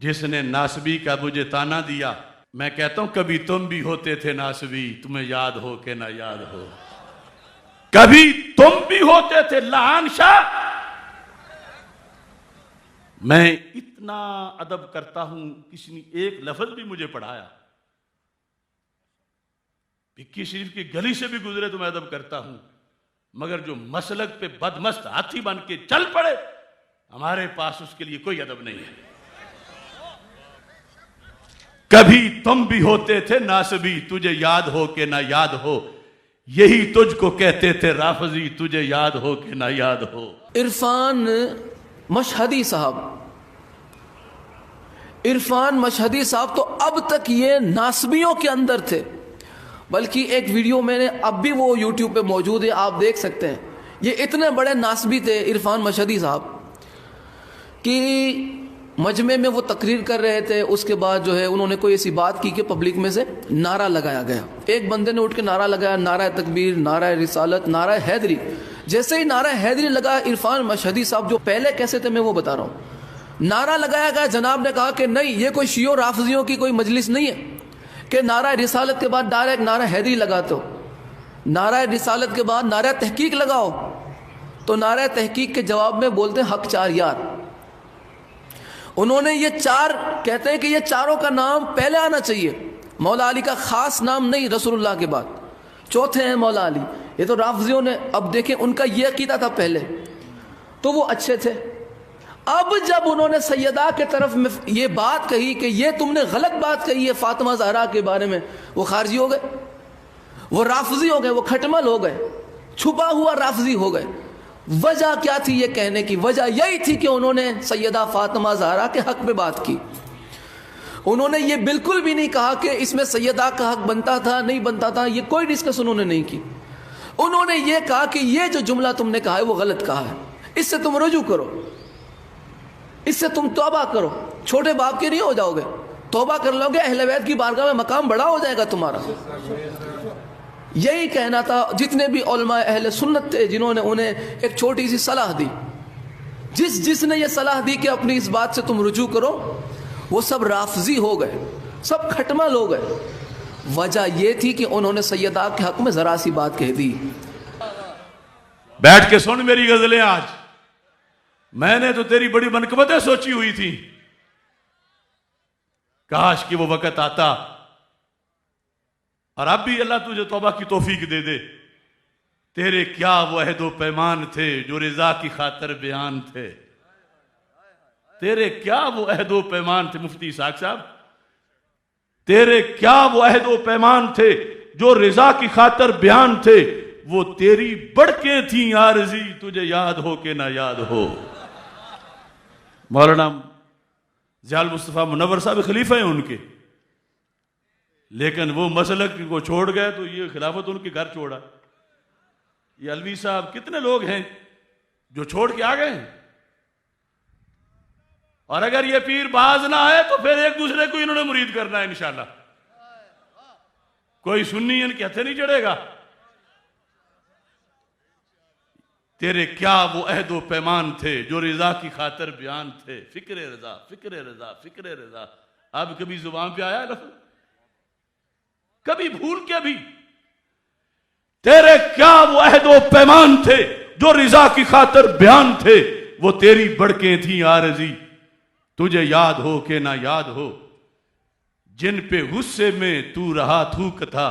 جس نے ناسبی کا مجھے تانا دیا، میں کہتا ہوں کبھی تم بھی ہوتے تھے ناسبی، تمہیں یاد ہو کہ نہ یاد ہو، کبھی تم بھی ہوتے تھے لعان شاہ۔ میں اتنا ادب کرتا ہوں، کسی نے ایک لفظ بھی مجھے پڑھایا، بھکی شریف کی گلی سے بھی گزرے تو میں ادب کرتا ہوں، مگر جو مسلک پہ بدمست ہاتھی بن کے چل پڑے، ہمارے پاس اس کے لیے کوئی ادب نہیں ہے۔ کبھی تم بھی ہوتے تھے ناسبی، تجھے یاد ہو کہ نہ یاد ہو، یہی تجھ کو کہتے تھے رافضی، تجھے یاد ہو کہ نہ یاد ہو۔ عرفان مشہدی صاحب تو اب تک یہ ناسبیوں کے اندر تھے، بلکہ ایک ویڈیو میں نے اب بھی وہ یوٹیوب پہ موجود ہے، آپ دیکھ سکتے ہیں۔ یہ اتنے بڑے ناسبی تھے عرفان مشہدی صاحب کہ مجمع میں وہ تقریر کر رہے تھے، اس کے بعد جو ہے انہوں نے کوئی ایسی بات کی کہ پبلک میں سے نعرہ لگایا گیا، ایک بندے نے اٹھ کے نعرہ لگایا، نعرہ تکبیر، نعرہ رسالت، نعرہ حیدری۔ جیسے ہی نعرہ حیدری لگا، عرفان مشہدی صاحب جو پہلے کیسے تھے میں وہ بتا رہا ہوں، نعرہ لگایا گیا، جناب نے کہا کہ نہیں، یہ کوئی شیعہ رافضیوں کی کوئی مجلس نہیں ہے کہ نعرہ رسالت کے بعد ڈائریکٹ نعرہ حیدری لگاتے ہو، نعرہ رسالت کے بعد نعرہ تحقیق لگاؤ۔ تو نعرہ تحقیق کے جواب میں بولتے ہیں حق چار یار۔ انہوں نے یہ چار کہتے ہیں کہ یہ چاروں کا نام پہلے آنا چاہیے، مولا علی کا خاص نام نہیں، رسول اللہ کے بعد چوتھے ہیں مولا علی۔ یہ تو رافضیوں نے، اب دیکھیں ان کا یہ عقیدہ تھا پہلے تو وہ اچھے تھے، اب جب انہوں نے سیدہ کے طرف میں یہ بات کہی کہ یہ تم نے غلط بات کہی ہے فاطمہ زہرا کے بارے میں، وہ خارجی ہو گئے، وہ رافضی ہو گئے، وہ کھٹمل ہو گئے، چھپا ہوا رافضی ہو گئے۔ وجہ کیا تھی یہ کہنے کی؟ وجہ یہی تھی کہ انہوں نے سیدہ فاطمہ زہرا کے حق میں بات کی۔ انہوں نے یہ بالکل بھی نہیں کہا کہ اس میں سیدہ کا حق بنتا تھا نہیں بنتا تھا، یہ کوئی ڈسکس انہوں نے نہیں کی۔ انہوں نے یہ کہا کہ یہ جو جملہ تم نے کہا ہے وہ غلط کہا ہے، اس سے تم رجوع کرو، اس سے تم توبہ کرو، چھوٹے باپ کے نہیں ہو جاؤ گے، توبہ کر لو گے، اہل بیت کی بارگاہ میں مقام بڑا ہو جائے گا تمہارا۔ یہی کہنا تھا۔ جتنے بھی علماء اہل سنت تھے جنہوں نے انہیں ایک چھوٹی سی صلاح دی، جس نے یہ صلاح دی کہ اپنی اس بات سے تم رجوع کرو، وہ سب رافضی ہو گئے، سب کھٹمل ہو گئے۔ وجہ یہ تھی کہ انہوں نے سیدہ کے حق میں ذرا سی بات کہہ دی۔ بیٹھ کے سن میری غزلیں آج، میں نے تو تیری بڑی منقبتیں سوچی ہوئی تھی، کاش کہ وہ وقت آتا، اور اب بھی اللہ تجھے توبہ کی توفیق دے دے۔ تیرے کیا وہ عہد و پیمان تھے جو رضا کی خاطر بیان تھے، تیرے کیا وہ عہد و پیمان تھے مفتی اسحاق صاحب، تیرے کیا وہ عہد و پیمان تھے جو رضا کی خاطر بیان تھے، وہ تیری بڑکیں تھیں عارضی، تجھے یاد ہو کہ نہ یاد ہو۔ مولانا ضیاء المصطفیٰ منور صاحب خلیفہ ہیں ان کے، لیکن وہ مسلک کو چھوڑ گئے تو یہ خلافت ان کے گھر چھوڑا۔ یہ علوی صاحب کتنے لوگ ہیں جو چھوڑ کے آ گئے ہیں، اور اگر یہ پیر باز نہ آئے تو پھر ایک دوسرے کو انہوں نے مرید کرنا ہے انشاءاللہ، کوئی سنی ان کے ہتھے نہیں چڑھے گا۔ تیرے کیا وہ عہد و پیمان تھے جو رضا کی خاطر بیان تھے، فکر رضا فکر رضا فکر رضا۔ اب کبھی زبان پہ آیا لفظ؟ کبھی بھول کے بھی؟ تیرے کیا وہ عہد و پیمان تھے جو رضا کی خاطر بیان تھے، وہ تیری بڑکیں تھیں عارضی، تجھے یاد ہو کہ نہ یاد ہو۔ جن پہ غصے میں تو رہا تھوکتا،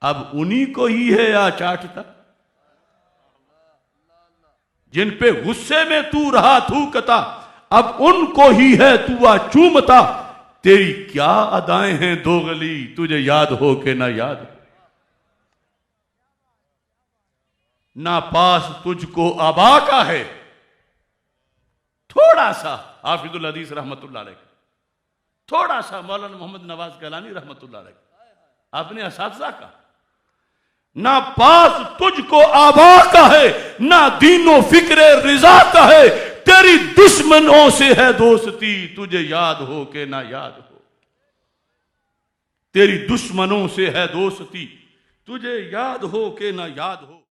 اب انہی کو ہی ہے یا چاٹتا۔ جن پہ غصے میں تو رہا تھوکتا، اب ان کو ہی ہے تو چومتا۔ تیری کیا ادائیں ہیں دوغلی، تجھے یاد ہو کہ نہ یاد ہو۔ نہ پاس تجھ کو آبا کا ہے، تھوڑا سا حافظ الحدیث رحمت اللہ علیہ، تھوڑا سا مولانا محمد نواز گیلانی رحمت اللہ علیہ، اپنے اساتذہ کا۔ نہ پاس تجھ کو آبا کا ہے، نہ دین و فکر رضا کا ہے، تیری دشمنوں سے ہے دوستی، تجھے یاد ہو کہ نہ یاد ہو۔ تیری دشمنوں سے ہے دوستی، تجھے یاد ہو کہ نہ یاد ہو۔